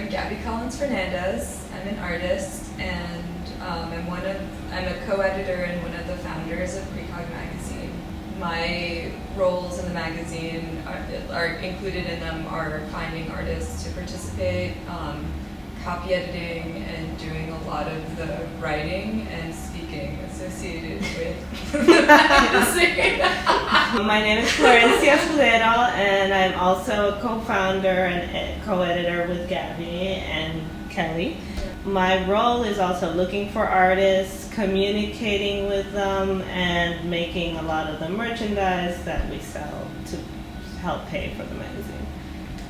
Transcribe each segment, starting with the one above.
Gaby Collins-Fernandez. I'm an artist, and I'm a co-editor and one of the founders of Precog magazine. My roles in the magazine are included in them are finding artists to participate, copy editing, and doing a lot of the writing and speaking associated with the magazine. My name is Florencia Escudero, and I'm also a co-founder and co-editor with Gaby and Kellie. My role is also looking for artists, communicating with them, and making a lot of the merchandise that we sell to help pay for the magazine.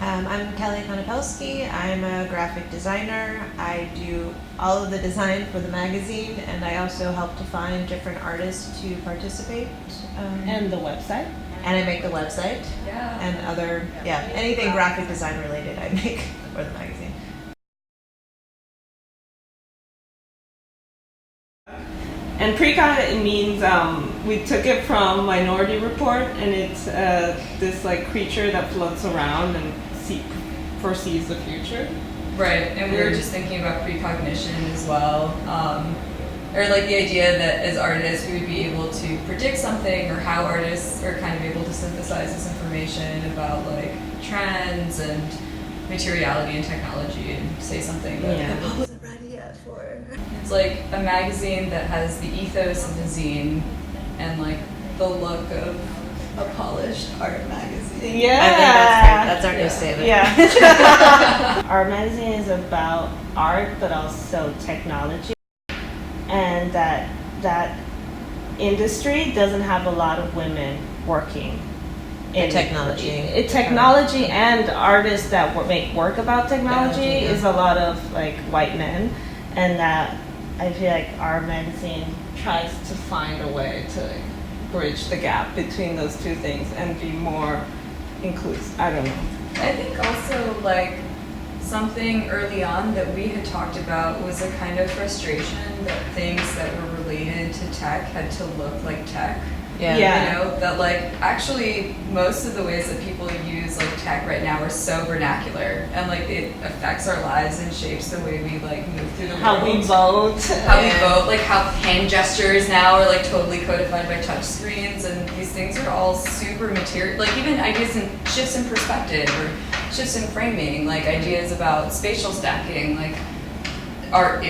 I'm Kellie Konapelsky. I'm a graphic designer. I do all of the design for the magazine, and I also help to find different artists to participate. And the website. And I make the website. Yeah. And anything graphic design related I make for the magazine. And Precog means we took it from Minority Report, and it's this like creature that floats around and foresees the future. Right, and we were just thinking about precognition as well, or like the idea that as artists we would be able to predict something, or how artists are kind of able to synthesize this information about like trends and materiality and technology and say something that people wasn't ready yet for. It's like a magazine that has the ethos of the zine and like the look of a polished art magazine. Yeah, I think that's our new statement. Yeah. Our magazine is about art, but also technology, and that industry doesn't have a lot of women working in technology. Technology and artists that make work about technology is a lot of like white men, and that I feel like our magazine tries to find a way to bridge the gap between those two things and be more inclusive. I don't know. I think also like something early on that we had talked about was a kind of frustration that things that were related to tech had to look like tech. Yeah. You know, that like actually most of the ways that people use like tech right now are so vernacular, and like it affects our lives and shapes the way we like move through the world. How we vote. Like how hand gestures now are like totally codified by touch screens, and these things are all super material, like even ideas and shifts in perspective or shifts in framing, like ideas about spatial stacking, like are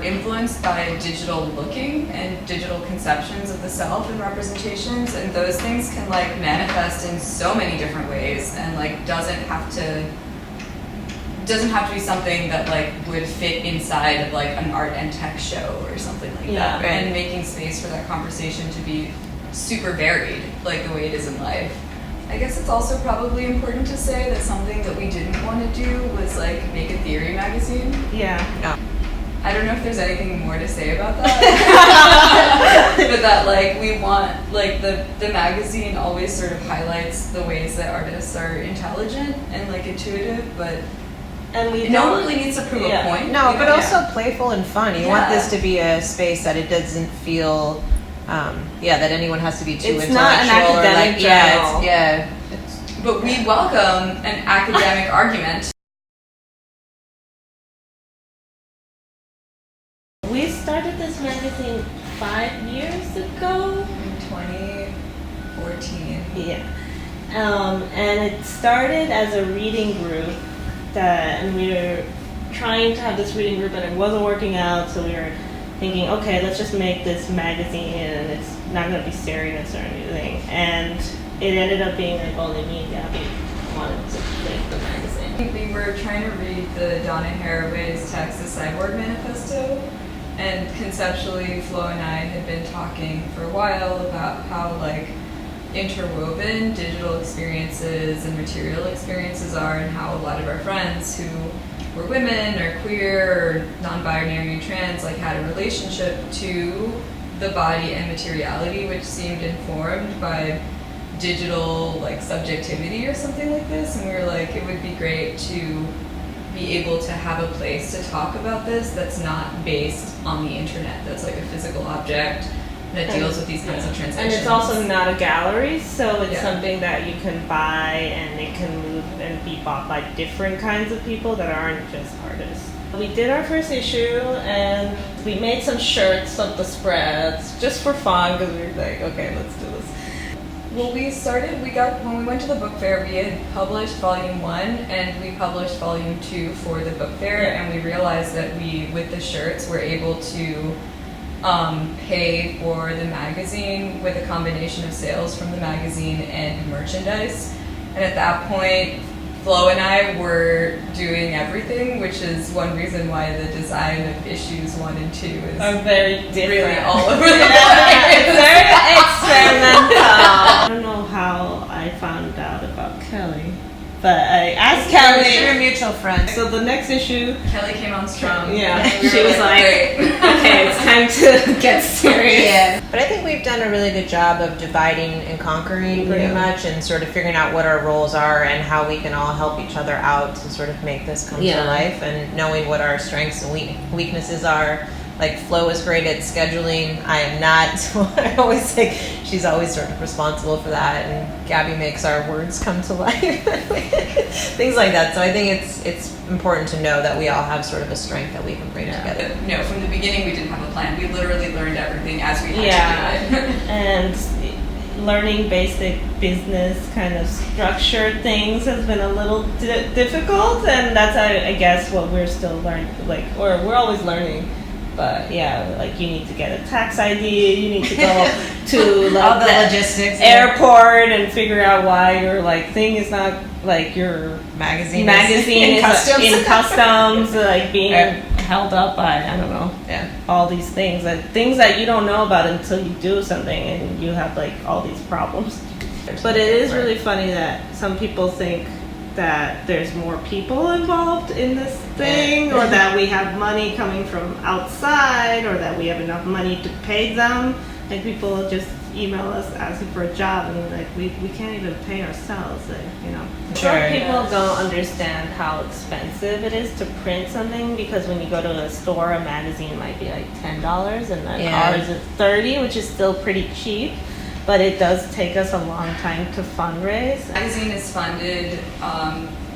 influenced by digital looking and digital conceptions of the self and representations, and those things can like manifest in so many different ways, and like doesn't have to be something that like would fit inside of like an art and tech show or something like that. Right. And making space for that conversation to be super varied, like the way it is in life. I guess it's also probably important to say that something that we didn't want to do was like make a theory magazine. Yeah. I don't know if there's anything more to say about that, but that like we want like the magazine always sort of highlights the ways that artists are intelligent and like intuitive, but no one really needs to prove a point. No, but also playful and fun. You want this to be a space that it doesn't feel, that anyone has to be too it's intellectual not an academic journal. But we welcome an academic argument. We started this magazine 5 years ago. In 2014. Yeah. And it started as a reading group and we were trying to have this reading group, and it wasn't working out, so we were thinking, okay, let's just make this magazine and it's not going to be serious or anything. And it ended up being like only me and Gaby wanted to make the magazine. We were trying to read the Donna Haraway's text, the Cyborg Manifesto, and conceptually Flo and I had been talking for a while about how like interwoven digital experiences and material experiences are, and how a lot of our friends who were women or queer or non-binary and trans like had a relationship to the body and materiality which seemed informed by digital like subjectivity or something like this, and we were like, it would be great to be able to have a place to talk about this that's not based on the internet, that's like a physical object that deals with these kinds of transactions. And it's also not a gallery, so it's Yeah. something that you can buy and it can move and be bought by different kinds of people that aren't just artists. We did our first issue and we made some shirts of the spreads just for fun because we were like, okay, let's do this. Well, when we went to the book fair, we had published volume 1 and we published volume 2 for the book fair, and we realized that with the shirts, were able to pay for the magazine with a combination of sales from the magazine and merchandise. And at that point, Flo and I were doing everything, which is one reason why the design of issues 1 and 2 is very different. really all over the place. It's very experimental. I don't know how I found out about Kelly, but I asked Kelly. We're mutual friends. So the next issue, Kelly came on strong. yeah, And we she were was like, great. okay, it's time to get serious. Yeah, but I think we've done a really good job of dividing and conquering pretty Yeah. much, and sort of figuring out what our roles are and how we can all help each other out to sort of make this come Yeah. to life, and knowing what our strengths and weaknesses are. Like Flo is great at scheduling. I am not. So I always think she's always sort of responsible for that, and Gaby makes our words come to life. Things like that. So I think it's important to know that we all have sort of a strength that we can bring together. No, from the beginning we didn't have a plan. We literally learned everything as we had Yeah. to do it. And learning basic business kind of structured things has been a little difficult, and that's I guess what we're still learning, or we're always learning. But yeah, like you need to get a tax ID, you need to go to like All the the logistics. airport and figure out why your thing is not like your Magazine is in customs. in customs, like being Yeah. held up by I don't know Yeah. all these things that you don't know about until you do something and you have like all these problems. But it is really funny that some people think that there's more people involved in this thing, or that we have money coming from outside, or that we have enough money to pay them. Like people just email us asking for a job, and we're like, we can't even pay ourselves. Sure. Some people don't understand how expensive it is to print something, because when you go to a store, a magazine might be like $10, and then Yeah. ours is $30, which is still pretty cheap. But it does take us a long time to fundraise. The magazine is funded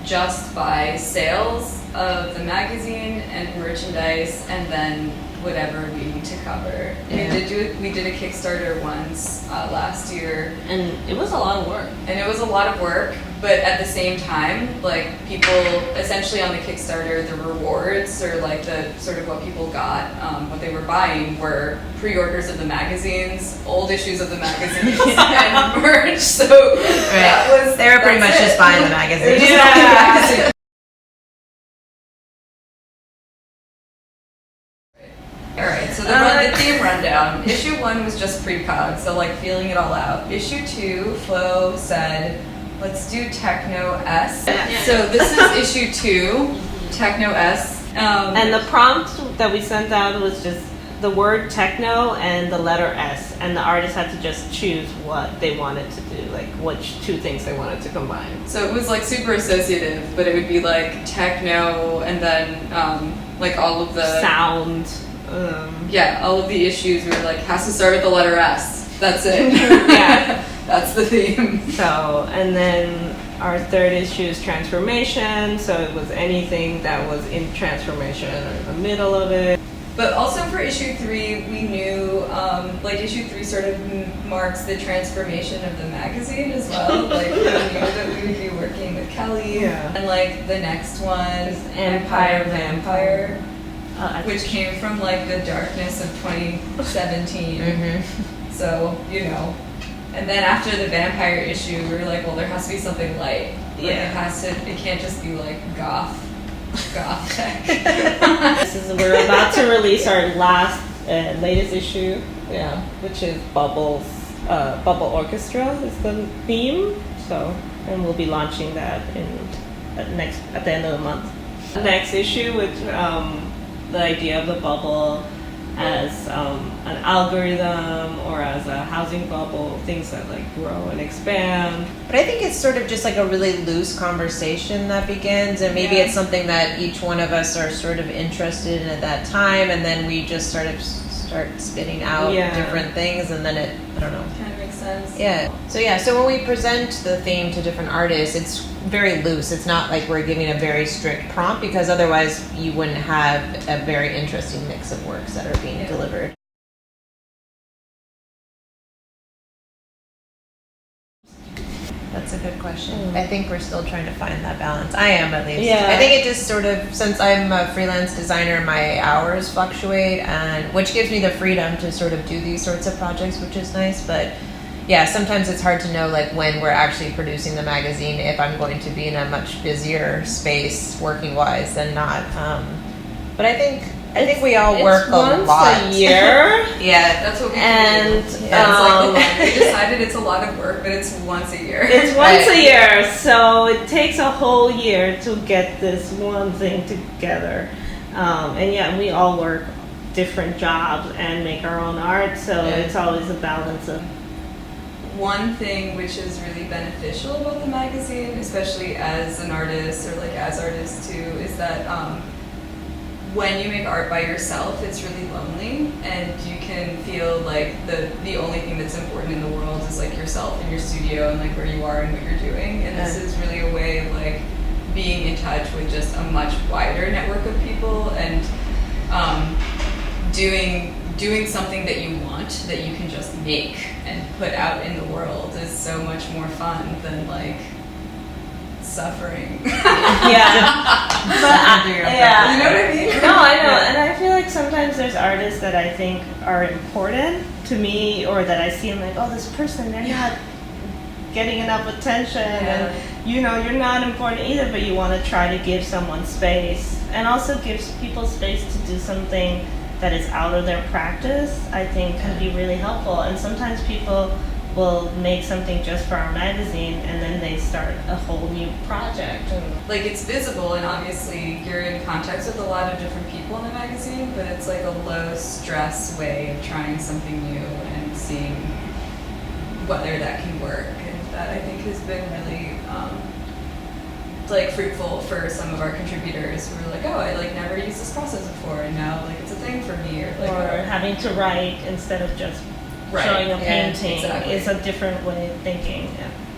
just by sales of the magazine and merchandise, and then whatever we need to cover. Yeah. We did a Kickstarter once last year, And it was a lot of work. and it was a lot of work, but at the same time, like people essentially on the Kickstarter, the rewards, or like the sort of what people got, what they were buying were pre-orders of the magazines, old issues of the magazines, and merch. So that was They were pretty much that's just it. buying the They were magazine. just buying the magazine. All right, so the theme rundown. Issue 1 was just Precog, so like feeling it all out. Issue 2, Flo said, let's do Techno S. Yeah. So this is issue 2, Techno S. And the prompt that we sent out was just the word techno and the letter S, and the artist had to just choose what they wanted to do, like which two things they wanted to combine. So it was like super associative, but it would be like techno, and then like all of the Sound. Yeah, all of the issues were like has to start with the letter S. That's it. Yeah. That's the theme. So, and then our third issue is transformation, so it was anything that was in transformation or in the middle of it. But also for issue 3, we knew, like issue 3 sort of marks the transformation of the magazine as well. Like we knew that we would be working with Kelly. Yeah. And like the next one, Is Empire Vampire, which Which came from like the darkness of 2017. Mm-hmm. So, you know. And then after the vampire issue, we were like, well, there has to be something light. Like, Yeah. it can't just be like goth tech. we're about to release our latest issue, which is Bubble Orchestra is the theme. So, and we'll be launching that at the end of the month. The next issue with the idea of the bubble as an algorithm or as a housing bubble, things that like grow and expand. But I think it's sort of just like a really loose conversation that begins, and maybe Yeah. it's something that each one of us are sort of interested in at that time, and then we just sort of start spitting out different things, and then I don't know. Kind of makes sense. Yeah. So when we present the theme to different artists, it's very loose. It's not like we're giving a very strict prompt, because otherwise you wouldn't have a very interesting mix of works that are being delivered. That's a good question. I think we're still trying to find that balance. I am, at least. Yeah. I think it just sort of, since I'm a freelance designer, my hours fluctuate, and which gives me the freedom to sort of do these sorts of projects, which is nice. But yeah, sometimes it's hard to know like when we're actually producing the magazine, if I'm going to be in a much busier space working wise than not. But I think we all work a lot. Once a year. Yeah, That's what we And do. Yeah, it's like we decided it's a lot of work, but it's once a year. It's once a year, so it takes a whole year to get this one thing together. And yeah, we all work different jobs and make our own art, so it's always a balance of. One thing which is really beneficial about the magazine, especially as an artist or like as artists too, is that when you make art by yourself, it's really lonely, and you can feel like the only thing that's important in the world is like yourself and your studio and like where you are and what you're doing. And this is really a way of like being in touch with just a much wider network of people, and doing something that you want, that you can just make and put out in the world, is so much more fun than like suffering. Yeah. Yeah. You know what I mean? No, I know. And I feel like sometimes there's artists that I think are important to me, or that I see, I'm like, oh, this person, they're not getting enough attention, and you know, you're not important either, but you want to try to give someone space, and also gives people space to do something that is out of their practice, I think can be really helpful. And sometimes people will make something just for our magazine, and then they start a whole new project. Like, it's visible, and obviously you're in contact with a lot of different people in the magazine, but it's like a low stress way of trying something new and seeing whether that can work. And that, I think, has been really like fruitful for some of our contributors who were like, oh, I like never used this process before, and now like it's a thing for me, or like having to write instead of just showing a painting is a different way of thinking.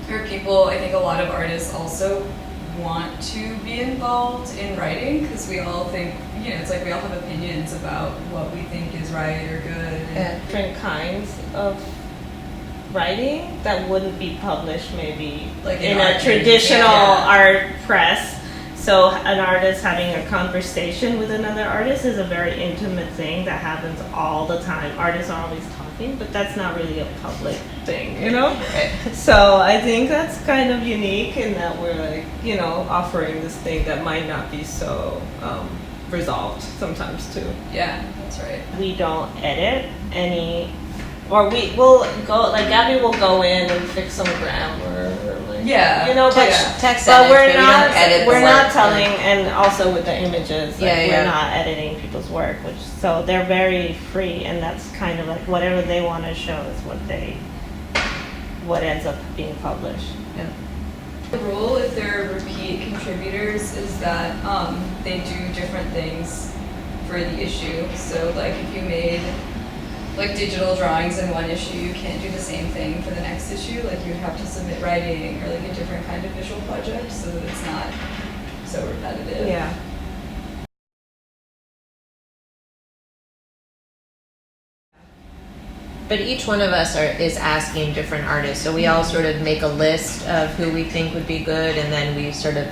Or people, I think a lot of artists also want to be involved in writing, because we all think, you know, it's like we all have opinions about what we think is right or good. And different kinds of writing that wouldn't be published maybe like in a traditional art press. So an artist having a conversation with another artist is a very intimate thing that happens all the time. Artists are always talking, but that's not really a public thing, you know? So I think that's kind of unique in that we're like, you know, offering this thing that might not be so resolved sometimes too. Yeah, that's right. We don't edit any, or we will go, like Gaby will go in and fix some grammar, or like, you know, but text but we're not telling, and also with the images, like we're not editing people's work, which, so they're very free, and that's kind of like whatever they want to show is what ends up being published. The rule, if they're repeat contributors, is that they do different things for the issue. So like if you made like digital drawings in one issue, you can't do the same thing for the next issue. Like you'd have to submit writing or like a different kind of visual project so that it's not so repetitive. Yeah. But each one of us is asking different artists, so we all sort of make a list of who we think would be good, and then we sort of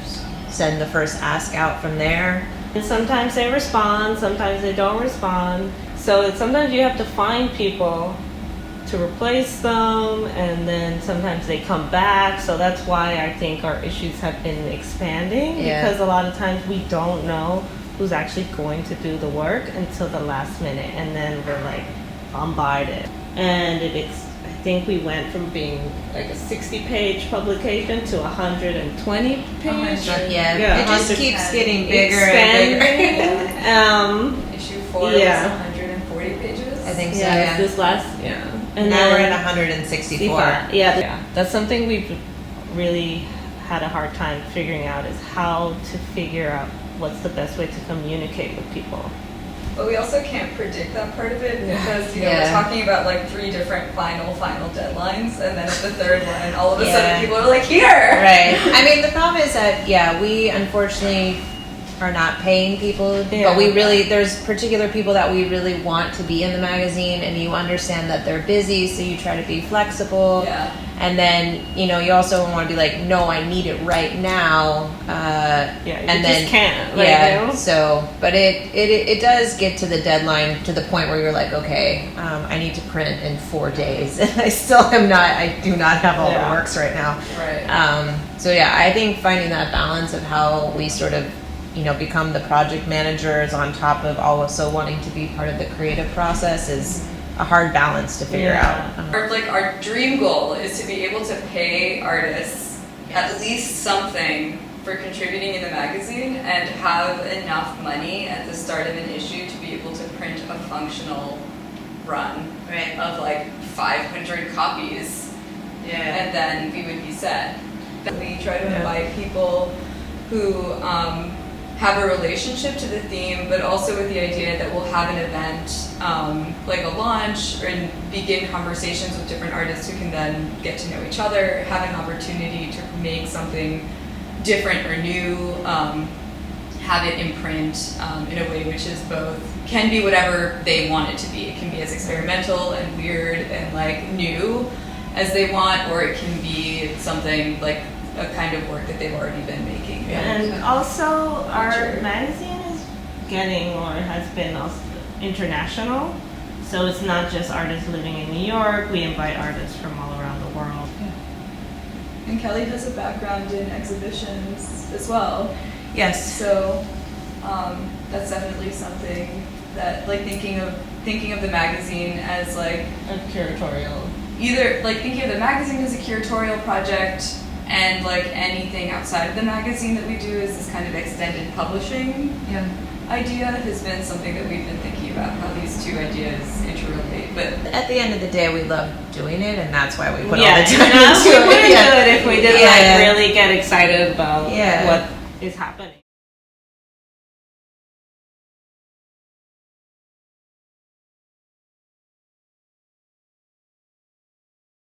send the first ask out from there. And sometimes they respond, sometimes they don't respond. So sometimes you have to find people to replace them, and then sometimes they come back. So that's why I think our issues have been expanding, because a lot of times we don't know who's actually going to do the work until the last minute, and then we're like bombarded. And I think we went from being like a 60-page publication to 120-page. It just keeps getting bigger and bigger. Issue 4 is 140 pages. I think so. Yeah. This last and now we're at 164. Yeah, that's something we've really had a hard time figuring out, is how to figure out what's the best way to communicate with people. but we also can't predict that part of it because you know Yeah. we're talking about like 3 different final deadlines, and then at the third one, all of a Yeah. sudden people are like, here. Right. I mean, the problem is that we unfortunately are not paying people, but we really there's particular people that we really want to be in the magazine, and you understand that they're busy, so you try to be flexible. Yeah. And then you also want to be like, no, I need it right now. You and just then can't. So, but it does get to the deadline to the point where you're like, okay, I need to print in 4 days, and I still am not. I do not have all the works right now. Right. So I think finding that balance of how we sort of become the project managers on top of also wanting to be part of the creative process is a hard balance to figure out. Our dream goal is to be able to pay artists at least something for contributing in the magazine and have enough money at the start of an issue to be able to print a functional run of like 500 copies. And then we would be set. We try to invite people who have a relationship to the theme, but also with the idea that we'll have an event, like a launch, and begin conversations with different artists who can then get to know each other, have an opportunity to make something different or new, have it in print in a way which is both, can be whatever they want it to be. It can be as experimental and weird and like new as they want, or it can be something like a kind of work that they've already been making. And also, our magazine is getting, or has been, also international. So it's not just artists living in New York. We invite artists from all around the world. And Kellie has a background in exhibitions as well. Yes. So that's definitely something that, like, thinking of the magazine as like A curatorial. either like thinking of the magazine as a curatorial project, and like anything outside of the magazine that we do is this kind of extended publishing idea has been something that we've been thinking about, how these two ideas interrelate. But at the end of the day, we love doing it, and that's why we put all the Yeah, time we into wouldn't it. do it if we didn't like really get excited about Yeah. what is happening.